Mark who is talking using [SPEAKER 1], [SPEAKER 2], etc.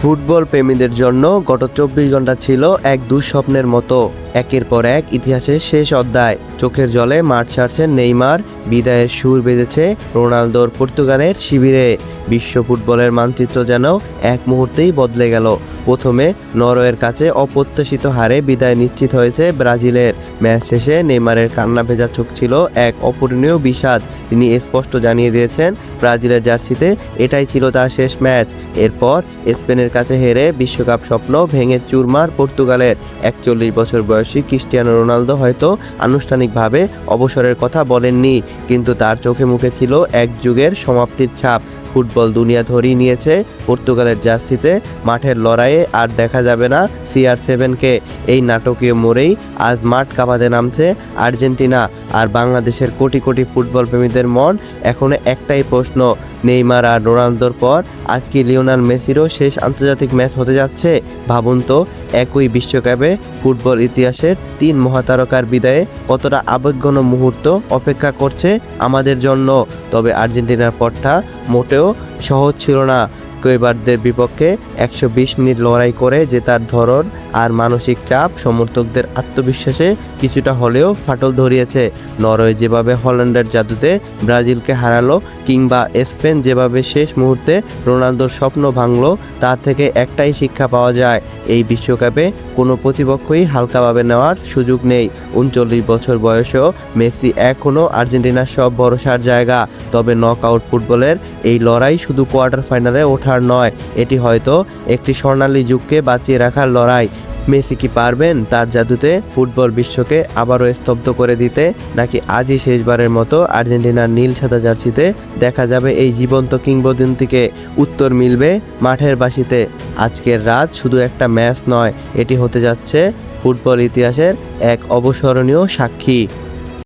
[SPEAKER 1] Football প্রেমীদের জন্য গত ২৪ ঘন্টা ছিল এক দুঃস্বপ্নের মতো। একের পর এক ইতিহাসের শেষ অধ্যায়। চোখের জলে মাঠ ছাড়ছেন নেইমার, বিদায়ের সুর বেজেছে রোনালদোর পর্তুগালের শিবিরে। বিশ্ব ফুটবলের মানচিত্র যেন এক মুহূর্তেই বদলে গেল। প্রথমে নরওয়ের কাছে অপ্রত্যাশিত হারে বিদায় নিশ্চিত হয়েছে ব্রাজিলের। ম্যাচ শেষে নেইমারের কান্না ভেজা চোখ ছিল এক অপূরণীয় বিষাদ। তিনি স্পষ্ট জানিয়ে দিয়েছেন ব্রাজিলের জার্সিতে এটাই ছিল তার শেষ ম্যাচ। এরপর স্পেনের কাছে হেরে বিশ্বকাপ স্বপ্ন ভেঙে চুরমার পর্তুগালের। ৪১ বছর বয়সী ক্রিস্টিয়ানো রোনালদো হয়তো আনুষ্ঠানিকভাবে অবসরের কথা বলেননি, কিন্তু তার চোখে মুখে ছিল এক যুগের সমাপ্তির ছাপ। ফুটবল দুনিয়া ধরিয়ে নিয়েছে পর্তুগালের জার্সিতে। মাঠের লড়াইয়ে আর দেখা যাবে না CR7কে। এই নাটকীয় মোড়েই আজ মাঠ কাঁপাতে নামছে আর্জেন্টিনা। আর বাংলাদেশের কোটি কোটি ফুটবল প্রেমীদের মন এখনো একটাই প্রশ্ন, নেইমার আর রোনালদোর পর আজ কি লিওনেল মেসিরও শেষ আন্তর্জাতিক ম্যাচ হতে যাচ্ছে? ভাবুন তো, একই বিশ্বকাপে ফুটবল ইতিহাসের ৩ মহাতারকার বিদায়ে কতটা আবেগঘন মুহূর্ত অপেক্ষা করছে আমাদের জন্য। তবে আর্জেন্টিনার পথটা মোটেও সহজ ছিল না। কেইবারদের বিপক্ষে ১২০ মিনিট লড়াই করে জেতার ধরন আর মানসিক চাপ সমর্থকদের আত্মবিশ্বাসে কিছুটা হলেও ফাটল ধরিয়েছে। নরওয়ে যেভাবে হল্যান্ডের জাদুতে ব্রাজিলকে হারালো, কিংবা স্পেন যেভাবে শেষ মুহূর্তে রোনালদোর স্বপ্ন ভাঙলো, তা থেকে একটাই শিক্ষা পাওয়া যায়, এই বিশ্বকাপে কোনো প্রতিপক্ষই হালকাভাবে নেওয়ার সুযোগ নেই। ৩৯ বছর বয়সেও মেসি এখনও আর্জেন্টিনার সব ভরসার জায়গা। তবে নকআউট ফুটবলের এই লড়াই শুধু কোয়ার্টার ফাইনালে ওঠার নয়, এটি হয়তো একটি স্বর্ণালী যুগকে বাঁচিয়ে রাখার লড়াই। মেসি কি পারবেন তার জাদুতে ফুটবল বিশ্বকে আবারও স্তব্ধ করে দিতে, নাকি আজই শেষবারের মতো আর্জেন্টিনার নীল সাদা জার্সিতে দেখা যাবে এই জীবন্ত কিংবদন্তিকে? উত্তর মিলবে মাঠের বাসিতে। আজকের রাত শুধু একটা ম্যাচ নয়, এটি হতে যাচ্ছে ফুটবল ইতিহাসের এক অবিস্মরণীয় সাক্ষী।